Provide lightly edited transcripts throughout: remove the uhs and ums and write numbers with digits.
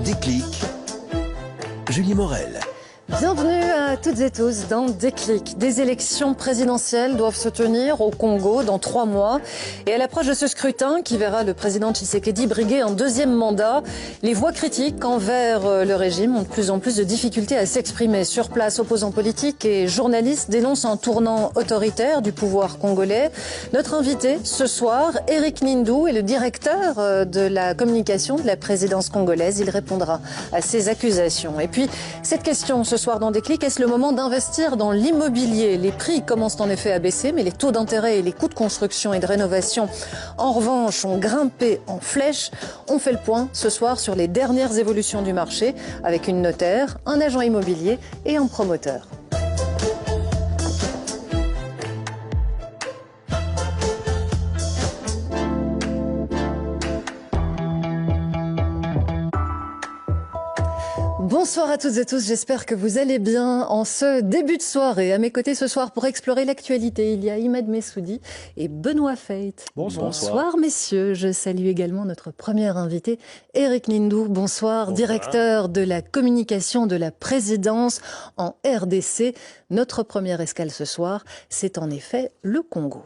Déclic, Julie Morel. Bienvenue à toutes et tous dans Déclic. Des élections présidentielles doivent se tenir au Congo dans 3 mois. Et à l'approche de ce scrutin qui verra le président Tshisekedi briguer un 2e mandat, les voix critiques envers le régime ont de plus en plus de difficultés à s'exprimer. Sur place, opposants politiques et journalistes dénoncent un tournant autoritaire du pouvoir congolais. Notre invité ce soir, Eric Nindou, est le directeur de la communication de la présidence congolaise. Il répondra à ces accusations. Et puis, cette question ce soir dans Déclic, est-ce le moment d'investir dans l'immobilier? Les prix commencent en effet à baisser, mais les taux d'intérêt et les coûts de construction et de rénovation, en revanche, ont grimpé en flèche. On fait le point ce soir sur les dernières évolutions du marché avec une notaire, un agent immobilier et un promoteur. Bonsoir à toutes et tous, j'espère que vous allez bien en ce début de soirée. À mes côtés ce soir pour explorer l'actualité, il y a Imad Messoudi et Benoît Feit. Bonsoir messieurs, je salue également notre premier invité, Eric Nindou. Bonsoir, directeur de la communication de la présidence en RDC. Notre première escale ce soir, c'est en effet le Congo.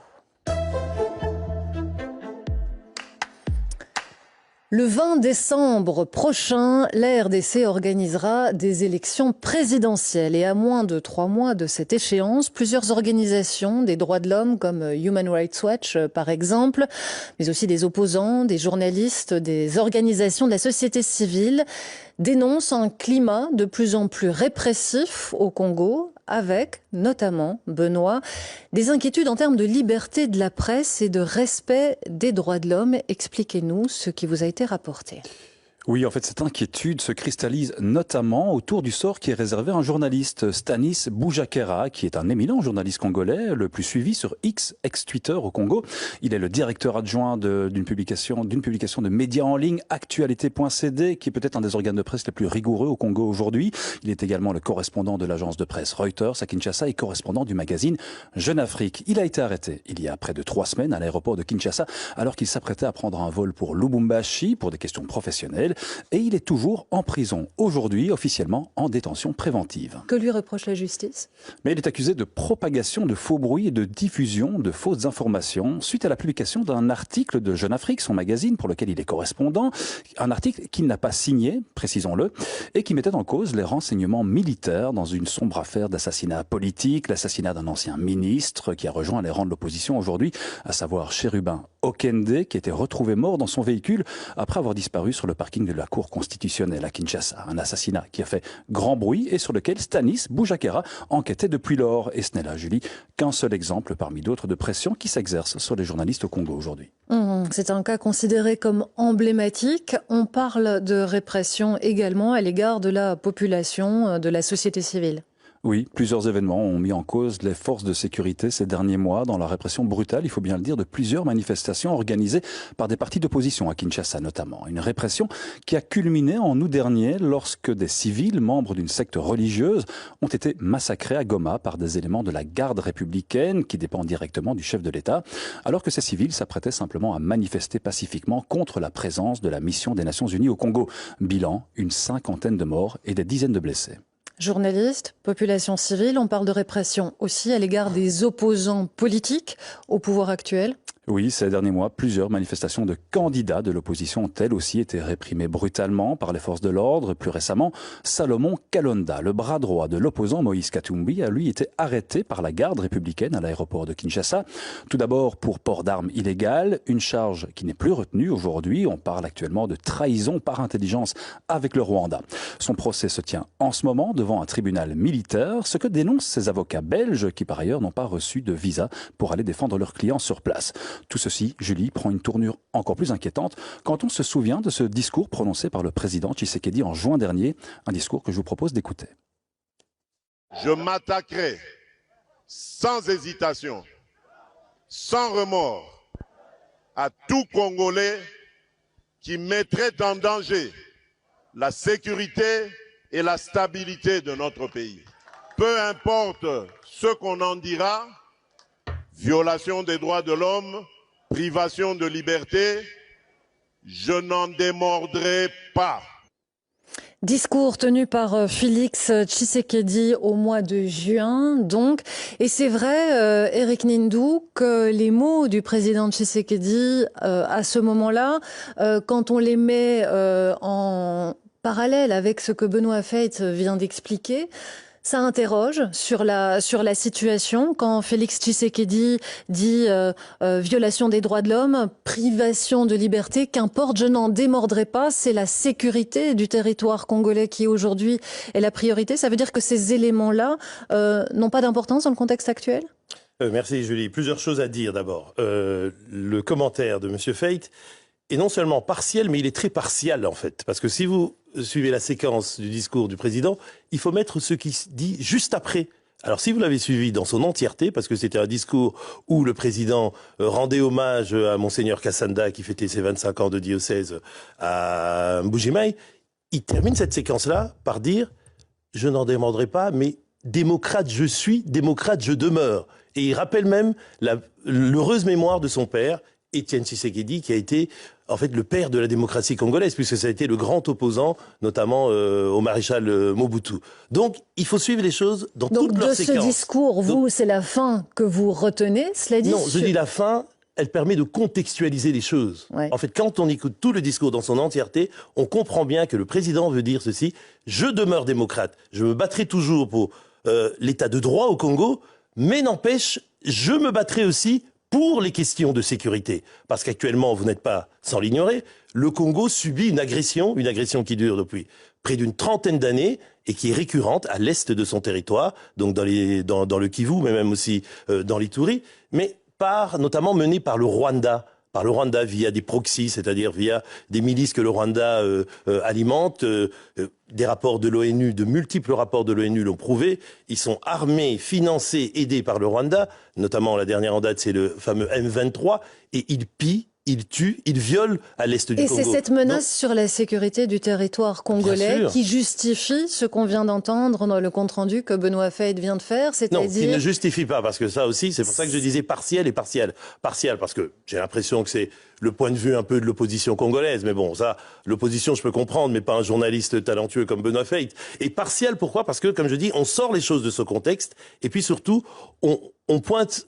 Le 20 décembre prochain, la RDC organisera des élections présidentielles et à moins de 3 mois de cette échéance, plusieurs organisations des droits de l'homme comme Human Rights Watch par exemple, mais aussi des opposants, des journalistes, des organisations de la société civile dénoncent un climat de plus en plus répressif au Congo, avec notamment, Benoît, des inquiétudes en termes de liberté de la presse et de respect des droits de l'homme. Expliquez-nous ce qui vous a été rapporté. Oui, en fait, cette inquiétude se cristallise notamment autour du sort qui est réservé à un journaliste, Stanis Boujakera, qui est un éminent journaliste congolais, le plus suivi sur X, ex-Twitter au Congo. Il est le directeur adjoint d'une publication de médias en ligne, actualité.cd, qui est peut-être un des organes de presse les plus rigoureux au Congo aujourd'hui. Il est également le correspondant de l'agence de presse Reuters à Kinshasa et correspondant du magazine Jeune Afrique. Il a été arrêté il y a près de 3 semaines à l'aéroport de Kinshasa, alors qu'il s'apprêtait à prendre un vol pour Lubumbashi pour des questions professionnelles. Et il est toujours en prison, aujourd'hui officiellement en détention préventive. Que lui reproche la justice? Mais il est accusé de propagation de faux bruits et de diffusion de fausses informations suite à la publication d'un article de Jeune Afrique, son magazine pour lequel il est correspondant, un article qu'il n'a pas signé, précisons-le, et qui mettait en cause les renseignements militaires dans une sombre affaire d'assassinat politique, l'assassinat d'un ancien ministre qui a rejoint les rangs de l'opposition aujourd'hui, à savoir Chérubin Okende, qui était retrouvé mort dans son véhicule après avoir disparu sur le parking de la Cour constitutionnelle à Kinshasa. Un assassinat qui a fait grand bruit et sur lequel Stanis Boujakera enquêtait depuis lors. Et ce n'est là, Julie, qu'un seul exemple parmi d'autres de pression qui s'exerce sur les journalistes au Congo aujourd'hui. C'est un cas considéré comme emblématique. On parle de répression également à l'égard de la population, de la société civile. Oui, plusieurs événements ont mis en cause les forces de sécurité ces derniers mois dans la répression brutale, il faut bien le dire, de plusieurs manifestations organisées par des partis d'opposition à Kinshasa notamment. Une répression qui a culminé en août dernier lorsque des civils, membres d'une secte religieuse, ont été massacrés à Goma par des éléments de la garde républicaine qui dépend directement du chef de l'État, alors que ces civils s'apprêtaient simplement à manifester pacifiquement contre la présence de la mission des Nations Unies au Congo. Bilan, une 50aine de morts et des dizaines de blessés. Journalistes, population civile, on parle de répression aussi à l'égard des opposants politiques au pouvoir actuel. Oui, ces derniers mois, plusieurs manifestations de candidats de l'opposition ont elles aussi été réprimées brutalement par les forces de l'ordre. Plus récemment, Salomon Kalonda, le bras droit de l'opposant Moïse Katumbi, a lui été arrêté par la garde républicaine à l'aéroport de Kinshasa. Tout d'abord pour port d'armes illégal, une charge qui n'est plus retenue aujourd'hui. On parle actuellement de trahison par intelligence avec le Rwanda. Son procès se tient en ce moment devant un tribunal militaire, ce que dénoncent ses avocats belges qui par ailleurs n'ont pas reçu de visa pour aller défendre leurs clients sur place. Tout ceci, Julie, prend une tournure encore plus inquiétante quand on se souvient de ce discours prononcé par le président Tshisekedi en juin dernier, un discours que je vous propose d'écouter. Je m'attaquerai sans hésitation, sans remords, à tout Congolais qui mettrait en danger la sécurité et la stabilité de notre pays. Peu importe ce qu'on en dira, violation des droits de l'homme, privation de liberté, je n'en démordrai pas. Discours tenu par Félix Tshisekedi au mois de juin, donc. Et c'est vrai, Eric Nindou, que les mots du président Tshisekedi, à ce moment-là, quand on les met en parallèle avec ce que Benoît Feit vient d'expliquer, ça interroge sur la situation. Quand Félix Tshisekedi dit violation des droits de l'homme, privation de liberté, qu'importe, je n'en démordrai pas, c'est la sécurité du territoire congolais qui aujourd'hui est la priorité. Ça veut dire que ces éléments-là n'ont pas d'importance dans le contexte actuel ? Merci Julie. Plusieurs choses à dire d'abord. Le commentaire de M. Feit est non seulement partiel, mais il est très partial en fait. Parce que si vous suivez la séquence du discours du président, il faut mettre ce qui se dit juste après. Alors si vous l'avez suivi dans son entièreté, parce que c'était un discours où le président rendait hommage à Monseigneur Kassanda qui fêtait ses 25 ans de diocèse à Mbujimaï, il termine cette séquence-là par dire « Je n'en demanderai pas, mais démocrate je suis, démocrate je demeure ». Et il rappelle même l'heureuse mémoire de son père, Étienne Tshisekedi, qui a été en fait le père de la démocratie congolaise, puisque ça a été le grand opposant, notamment au maréchal Mobutu. Donc, il faut suivre les choses dans toute leur séquence. Donc, de ce discours, vous, c'est la fin que vous retenez, cela dit? Non, je dis la fin, elle permet de contextualiser les choses. Ouais. En fait, quand on écoute tout le discours dans son entièreté, on comprend bien que le président veut dire ceci: je demeure démocrate, je me battrai toujours pour l'état de droit au Congo, mais n'empêche, je me battrai aussi pour les questions de sécurité. Parce qu'actuellement, vous n'êtes pas sans l'ignorer, le Congo subit une agression qui dure depuis près d'une trentaine d'années et qui est récurrente à l'est de son territoire, donc dans le Kivu, mais même aussi dans l'Ituri, mais notamment menée par le Rwanda via des proxys, c'est-à-dire via des milices que le Rwanda alimente. Des rapports de l'ONU, de multiples rapports de l'ONU l'ont prouvé. Ils sont armés, financés, aidés par le Rwanda. Notamment, la dernière en date, c'est le fameux M23. Et ils pillent, ils tuent, ils violent à l'est du Congo. Et c'est cette menace sur la sécurité du territoire congolais qui justifie ce qu'on vient d'entendre dans le compte-rendu que Benoît Feit vient de faire, c'est-à-dire... Non, qui ne justifie pas, parce que ça aussi, c'est pour ça que je disais partiel et partiel. Partiel, parce que j'ai l'impression que c'est le point de vue un peu de l'opposition congolaise. Mais bon, ça, l'opposition, je peux comprendre, mais pas un journaliste talentueux comme Benoît Feit. Et partiel, pourquoi? Parce que, comme je dis, on sort les choses de ce contexte, et puis surtout, on pointe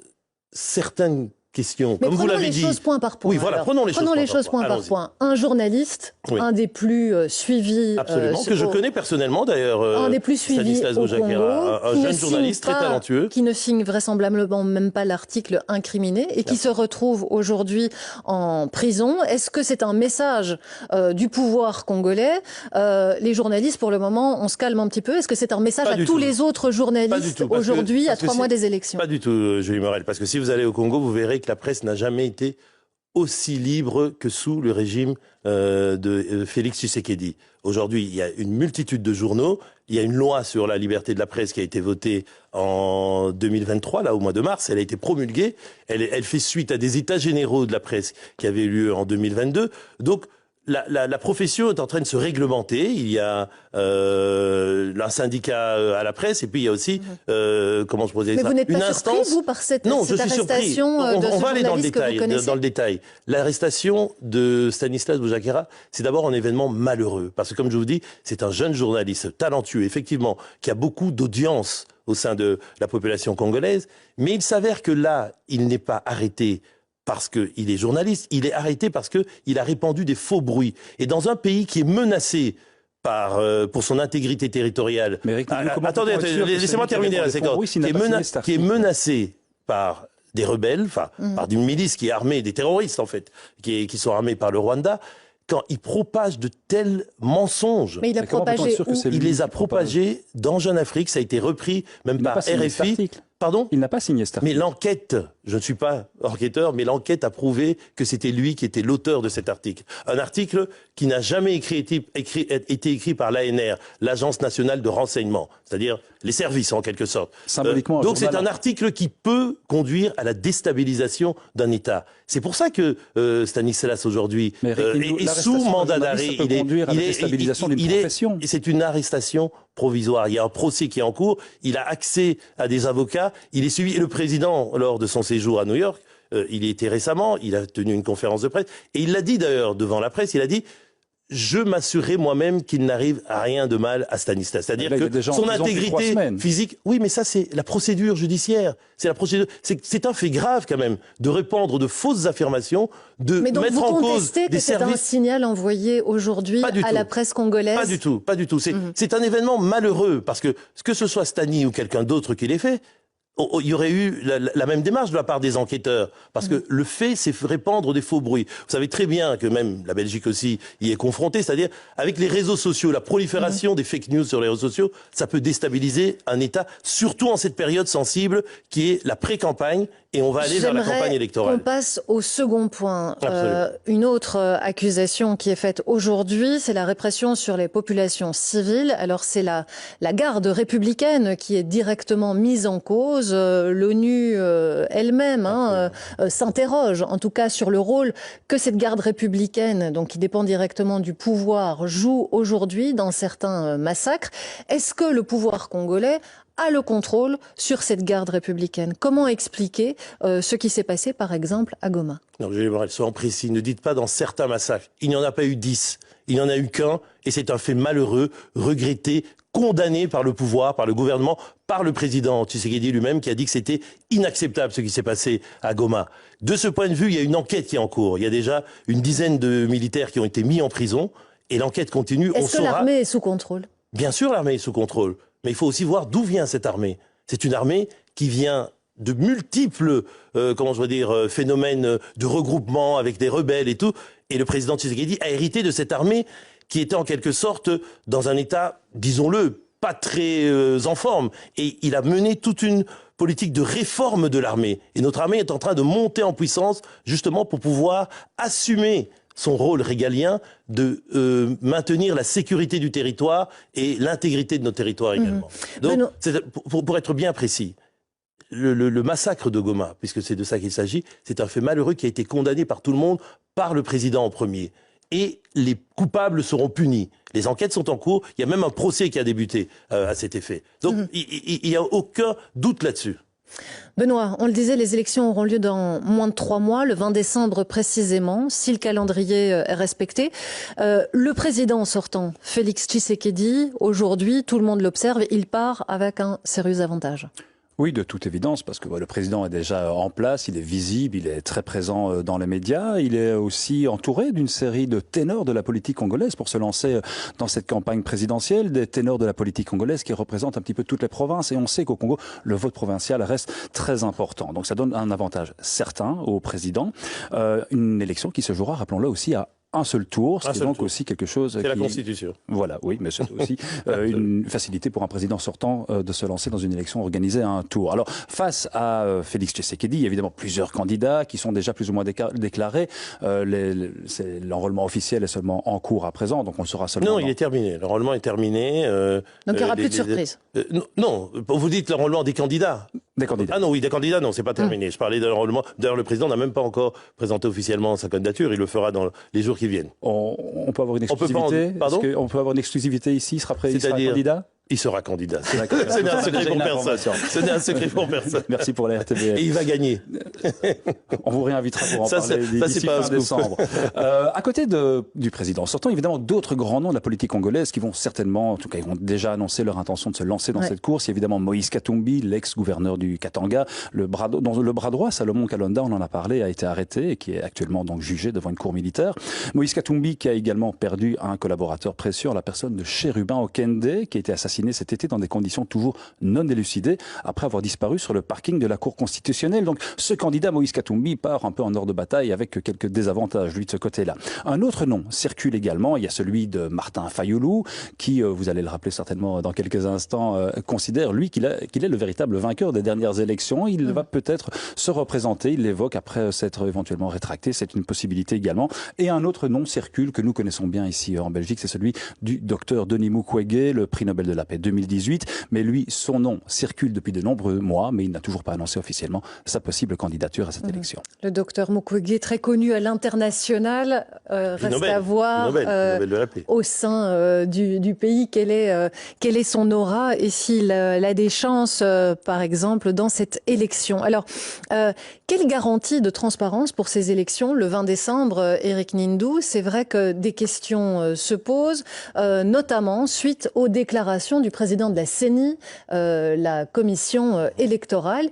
certaines questions, mais comme vous l'avez dit. Prenons les choses point par point. Oui, voilà, prenons les choses point par point. Un journaliste, un des plus suivis... Absolument, que je connais personnellement d'ailleurs. Un des plus suivis au Congo, un jeune journaliste très talentueux. Qui ne signe vraisemblablement même pas l'article incriminé et qui se retrouve aujourd'hui en prison. Est-ce que c'est un message du pouvoir congolais? Les journalistes, pour le moment, on se calme un petit peu. Est-ce que c'est un message à tous les autres journalistes aujourd'hui, à 3 mois des élections? Pas du tout, Julie Morel, parce que si vous allez au Congo, vous verrez que la presse n'a jamais été aussi libre que sous le régime de Félix Tshisekedi. Aujourd'hui, il y a une multitude de journaux. Il y a une loi sur la liberté de la presse qui a été votée en 2023, là au mois de mars. Elle a été promulguée. Elle fait suite à des états généraux de la presse qui avaient eu lieu en 2022. Donc, la profession est en train de se réglementer. Il y a un syndicat à la presse et puis il y a aussi, comment je pourrais dire ça, une instance. Mais vous n'êtes pas surpris, vous, par cette arrestation de ce on va aller dans le détail. L'arrestation de Stanislas Boujakera, c'est d'abord un événement malheureux. Parce que, comme je vous dis, c'est un jeune journaliste talentueux, effectivement, qui a beaucoup d'audience au sein de la population congolaise. Mais il s'avère que là, il n'est pas arrêté parce qu'il est journaliste, il est arrêté parce qu'il a répandu des faux bruits. Et dans un pays qui est menacé pour son intégrité territoriale... Mais Eric, attendez, laissez-moi terminer la séquence. Qui est menacé par des rebelles, par une milice qui est armée, des terroristes en fait, qui sont armés par le Rwanda, quand il propage de tels mensonges. Mais il a propagé où? Il les a propagés dans Jeune Afrique, ça a été repris même par RFI. Pardon? Il n'a pas signé cet article. Mais l'enquête, je ne suis pas enquêteur, mais l'enquête a prouvé que c'était lui qui était l'auteur de cet article. Un article qui n'a jamais été écrit par l'ANR, l'Agence nationale de renseignement, c'est-à-dire les services en quelque sorte. Symboliquement. Donc c'est un article qui peut conduire à la déstabilisation d'un État. C'est pour ça que Stanislas aujourd'hui est sous mandat d'arrêt. C'est une arrestation provisoire. Il y a un procès qui est en cours. Il a accès à des avocats. Il est suivi. Et le président, lors de son séjour à New York, il y était récemment. Il a tenu une conférence de presse et il l'a dit d'ailleurs devant la presse. Il a dit: je m'assurerai moi-même qu'il n'arrive à rien de mal à Stanislas. C'est-à-dire que son intégrité physique... Oui, mais ça, c'est la procédure judiciaire. C'est la procédure. C'est un fait grave, quand même, de répandre de fausses affirmations, de mettre en cause des services... Mais donc vous contestez que c'est un signal envoyé aujourd'hui à la presse congolaise? Pas du tout, pas du tout. C'est un événement malheureux, parce que ce soit Stani ou quelqu'un d'autre qui l'ait fait, il y aurait eu la même démarche de la part des enquêteurs. Parce que le fait, c'est répandre des faux bruits. Vous savez très bien que même la Belgique aussi y est confrontée. C'est-à-dire, avec les réseaux sociaux, la prolifération des fake news sur les réseaux sociaux, ça peut déstabiliser un État, surtout en cette période sensible qui est la pré-campagne. Et on va aller vers la campagne électorale. On passe au second point. Une autre accusation qui est faite aujourd'hui, c'est la répression sur les populations civiles. Alors c'est la garde républicaine qui est directement mise en cause. L'ONU elle-même s'interroge, en tout cas, sur le rôle que cette garde républicaine, donc qui dépend directement du pouvoir, joue aujourd'hui dans certains massacres. Est-ce que le pouvoir congolais a le contrôle sur cette garde républicaine? Comment expliquer ce qui s'est passé, par exemple, à Goma? Non, Julie Morel, soyons précis. Ne dites pas dans certains massacres. Il n'y en a pas eu 10. Il n'y en a eu qu'un. Et c'est un fait malheureux, regretté, condamné par le pouvoir, par le gouvernement, par le président Tshisekedi lui-même, qui a dit que c'était inacceptable ce qui s'est passé à Goma. De ce point de vue, il y a une enquête qui est en cours. Il y a déjà une dizaine de militaires qui ont été mis en prison. Et l'enquête continue. Est-ce que l'armée est sous contrôle? Bien sûr, l'armée est sous contrôle. Mais il faut aussi voir d'où vient cette armée. C'est une armée qui vient de multiples phénomènes de regroupement avec des rebelles et tout. Et le président Tshisekedi a hérité de cette armée qui était en quelque sorte dans un état, disons-le, pas très en forme. Et il a mené toute une politique de réforme de l'armée. Et notre armée est en train de monter en puissance justement pour pouvoir assumer son rôle régalien de maintenir la sécurité du territoire et l'intégrité de nos territoires également. Donc, pour être bien précis, le massacre de Goma, puisque c'est de ça qu'il s'agit, c'est un fait malheureux qui a été condamné par tout le monde, par le président en premier. Et les coupables seront punis. Les enquêtes sont en cours, il y a même un procès qui a débuté à cet effet. Donc, il n'y a aucun doute là-dessus. Benoît, on le disait, les élections auront lieu dans moins de 3 mois, le 20 décembre précisément, si le calendrier est respecté. Le président sortant, Félix Tshisekedi, aujourd'hui, tout le monde l'observe, il part avec un sérieux avantage. Oui, de toute évidence, parce que le président est déjà en place, il est visible, il est très présent dans les médias, il est aussi entouré d'une série de ténors de la politique congolaise pour se lancer dans cette campagne présidentielle, des ténors de la politique congolaise qui représentent un petit peu toutes les provinces, et on sait qu'au Congo, le vote provincial reste très important. Donc ça donne un avantage certain au président. Une élection qui se jouera, rappelons-le aussi, à un seul tour, ce qui est donc aussi quelque chose qui... C'est la Constitution. Voilà, oui, mais c'est aussi une facilité pour un président sortant de se lancer dans une élection organisée à un tour. Alors, face à Félix Tshisekedi, il y a évidemment plusieurs candidats qui sont déjà plus ou moins déclarés. L'enrôlement officiel est seulement en cours à présent, donc on le saura seulement... Non, il est terminé. L'enrôlement est terminé. Donc il n'y aura plus de surprise. Non, vous dites l'enrôlement des candidats. Des candidats. Ah non, oui, des candidats, non, c'est pas terminé. Je parlais de l'enrôlement. D'ailleurs, le président n'a même pas encore présenté officiellement sa candidature. Il le fera dans les jours qui viennent. On peut avoir une exclusivité. Pardon ? On peut avoir une exclusivité ici. Il sera candidat. Il sera candidat. Ce n'est un secret pour personne. Ce n'est un secret pour personne. Merci pour la RTBF. Et il va gagner. On vous réinvitera pour en parler d'ici fin décembre. À côté du président sortant, évidemment, d'autres grands noms de la politique congolaise qui vont certainement, en tout cas, ils vont déjà annoncer leur intention de se lancer dans cette course. Évidemment, Moïse Katumbi, l'ex-gouverneur du Katanga, dont le bras droit, Salomon Kalonda, on en a parlé, a été arrêté et qui est actuellement donc jugé devant une cour militaire. Moïse Katumbi qui a également perdu un collaborateur précieux, la personne de Chérubin Okende, qui a été assassiné cet été dans des conditions toujours non élucidées après avoir disparu sur le parking de la Cour constitutionnelle. Donc ce candidat Moïse Katumbi part un peu en ordre de bataille avec quelques désavantages lui de ce côté-là. Un autre nom circule également, il y a celui de Martin Fayulu qui, vous allez le rappeler certainement dans quelques instants, considère lui qu'il est le véritable vainqueur des dernières élections. Il va peut-être se représenter, il l'évoque après s'être éventuellement rétracté, c'est une possibilité également. Et un autre nom circule que nous connaissons bien ici en Belgique, c'est celui du docteur Denis Mukwege, le prix Nobel de la paix échappé 2018. Mais lui, son nom circule depuis de nombreux mois, mais il n'a toujours pas annoncé officiellement sa possible candidature à cette élection. Le docteur Mukwege, très connu à l'international, reste à voir au sein du pays quelle est son aura et s'il a des chances, par exemple, dans cette élection. Alors, quelle garantie de transparence pour ces élections le 20 décembre, Éric Nindou? C'est vrai que des questions se posent, notamment suite aux déclarations du président de la CENI, la commission électorale,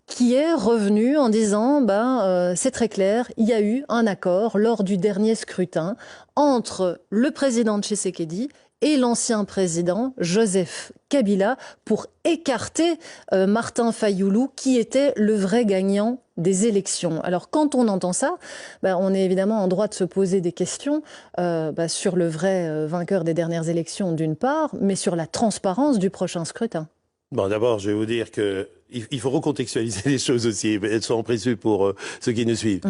qui est revenu en disant c'est très clair, il y a eu un accord lors du dernier scrutin entre le président Tshisekedi et l'ancien président Joseph Kabila pour écarter Martin Fayulu, qui était le vrai gagnant des élections. Alors quand on entend ça, on est évidemment en droit de se poser des questions sur le vrai vainqueur des dernières élections d'une part, mais sur la transparence du prochain scrutin. Bon, d'abord, je vais vous dire qu'il faut recontextualiser les choses aussi. Elles sont précieuses pour ceux qui nous suivent.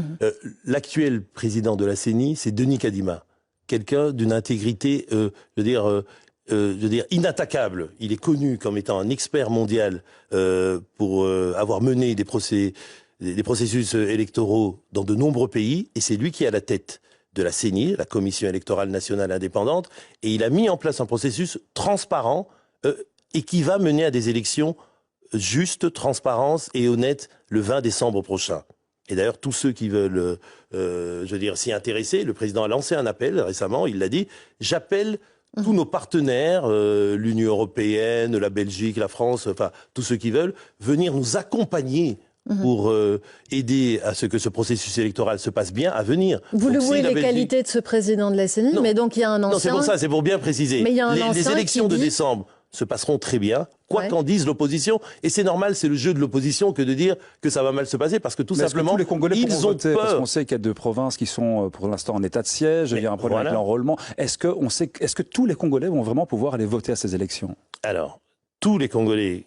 L'actuel président de la CENI, c'est Denis Kadima. Quelqu'un d'une intégrité, je veux dire, inattaquable. Il est connu comme étant un expert mondial pour avoir mené des processus électoraux dans de nombreux pays. Et c'est lui qui est à la tête de la CENI, la Commission électorale nationale indépendante. Et il a mis en place un processus transparent et qui va mener à des élections justes, transparentes et honnêtes le 20 décembre prochain. Et d'ailleurs, tous ceux qui veulent, s'y intéresser, le président a lancé un appel récemment, il l'a dit, j'appelle tous nos partenaires, l'Union européenne, la Belgique, la France, enfin, tous ceux qui veulent, venir nous accompagner pour aider à ce que ce processus électoral se passe bien à venir. Vous louez les qualités de ce président de la CENI, mais donc il y a un ancien... Non, c'est pour ça, c'est pour bien préciser. Mais il y a un les élections de décembre se passeront très bien, quoi qu'en dise l'opposition. Et c'est normal, c'est le jeu de l'opposition que de dire que ça va mal se passer, parce que tout simplement, tous les Congolais ils ont voter, peur. Parce qu'on sait qu'il y a 2 provinces qui sont pour l'instant en état de siège, il y a un problème avec l'enrôlement. Est-ce que tous les Congolais vont vraiment pouvoir aller voter à ces élections? Alors, tous les Congolais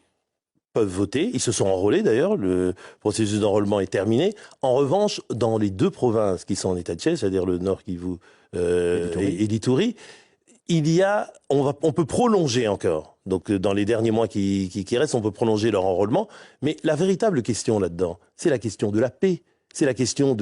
peuvent voter, ils se sont enrôlés d'ailleurs, le processus d'enrôlement est terminé. En revanche, dans les 2 provinces qui sont en état de siège, c'est-à-dire le Nord Kivu et l'Ituri, on peut prolonger encore. Donc, dans les derniers mois qui restent, on peut prolonger leur enrôlement. Mais la véritable question là-dedans, c'est la question de la paix. C'est la question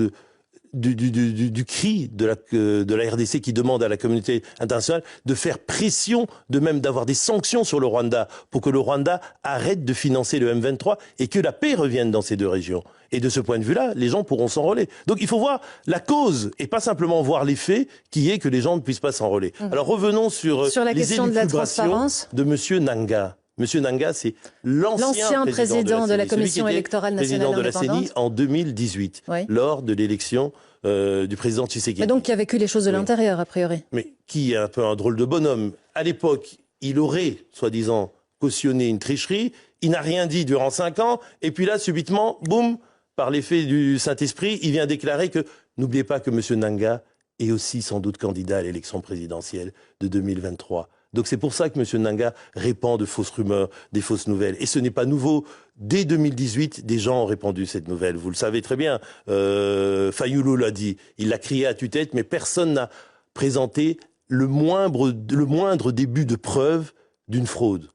du cri de la RDC qui demande à la communauté internationale de faire pression, de même d'avoir des sanctions sur le Rwanda pour que le Rwanda arrête de financer le M23 et que la paix revienne dans ces 2 régions. Et de ce point de vue-là, les gens pourront s'enrôler. Donc il faut voir la cause et pas simplement voir l'effet qui est que les gens ne puissent pas s'enrôler. Alors revenons sur la question de la transparence de M. Nanga. Monsieur Nanga, c'est l'ancien président de la Commission électorale nationale indépendante. Président de la CENI en 2018, lors de l'élection du président Tshisekedi. Mais donc qui a vécu les choses de l'intérieur, a priori. Mais qui est un peu un drôle de bonhomme. À l'époque, il aurait, soi-disant, cautionné une tricherie. Il n'a rien dit durant 5 ans. Et puis là, subitement, boum, par l'effet du Saint-Esprit, il vient déclarer que, n'oubliez pas que monsieur Nanga est aussi sans doute candidat à l'élection présidentielle de 2023. Donc c'est pour ça que M. Nanga répand de fausses rumeurs, des fausses nouvelles. Et ce n'est pas nouveau. Dès 2018, des gens ont répandu cette nouvelle. Vous le savez très bien. Fayulu l'a dit. Il l'a crié à tue-tête, mais personne n'a présenté le moindre début de preuve d'une fraude.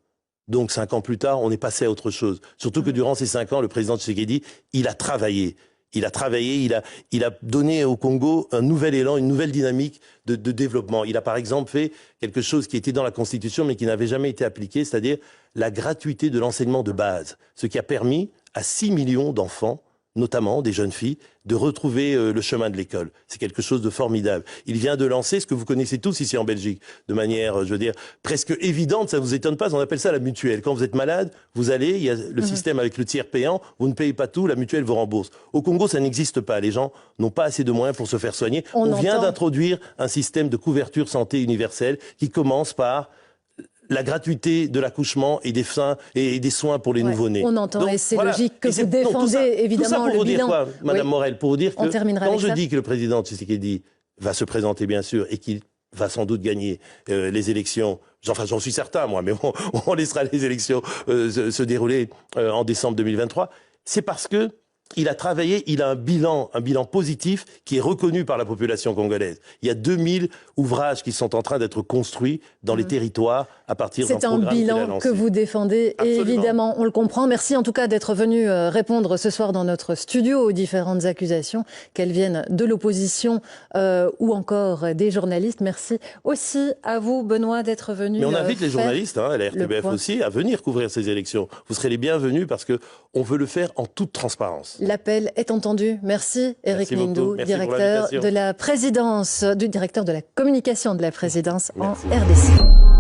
Donc 5 ans plus tard, on est passé à autre chose. Surtout que durant ces 5 ans, le président Tshisekedi, il a travaillé. Il a donné au Congo un nouvel élan, une nouvelle dynamique de développement. Il a par exemple fait quelque chose qui était dans la Constitution mais qui n'avait jamais été appliqué, c'est-à-dire la gratuité de l'enseignement de base. Ce qui a permis à 6 millions d'enfants, notamment des jeunes filles, de retrouver le chemin de l'école. C'est quelque chose de formidable. Il vient de lancer ce que vous connaissez tous ici en Belgique, de manière, je veux dire, presque évidente, ça ne vous étonne pas, on appelle ça la mutuelle. Quand vous êtes malade, vous allez, il y a le système avec le tiers payant, vous ne payez pas tout, la mutuelle vous rembourse. Au Congo, ça n'existe pas. Les gens n'ont pas assez de moyens pour se faire soigner. On vient d'introduire un système de couverture santé universelle qui commence par la gratuité de l'accouchement et des soins pour les nouveau-nés. On entend, et c'est logique que vous défendez évidemment le bilan. Tout ça pour vous dire quoi, Madame Morel, pour vous dire que quand je dis que le président Tshisekedi va se présenter bien sûr et qu'il va sans doute gagner les élections, enfin j'en suis certain moi, mais bon, on laissera les élections se dérouler en décembre 2023, c'est parce que il a travaillé, il a un bilan positif qui est reconnu par la population congolaise. Il y a 2000 ouvrages qui sont en train d'être construits dans les territoires à partir d'un programme qu'il a lancé. C'est un bilan que vous défendez, et évidemment, on le comprend. Merci en tout cas d'être venu répondre ce soir dans notre studio aux différentes accusations, qu'elles viennent de l'opposition ou encore des journalistes. Merci aussi à vous, Benoît, d'être venu. Mais on invite les journalistes, à la RTBF aussi, à venir couvrir ces élections. Vous serez les bienvenus parce qu'on veut le faire en toute transparence. L'appel est entendu. Merci, Éric Mindou, directeur de la présidence, du directeur de la communication de la présidence en RDC.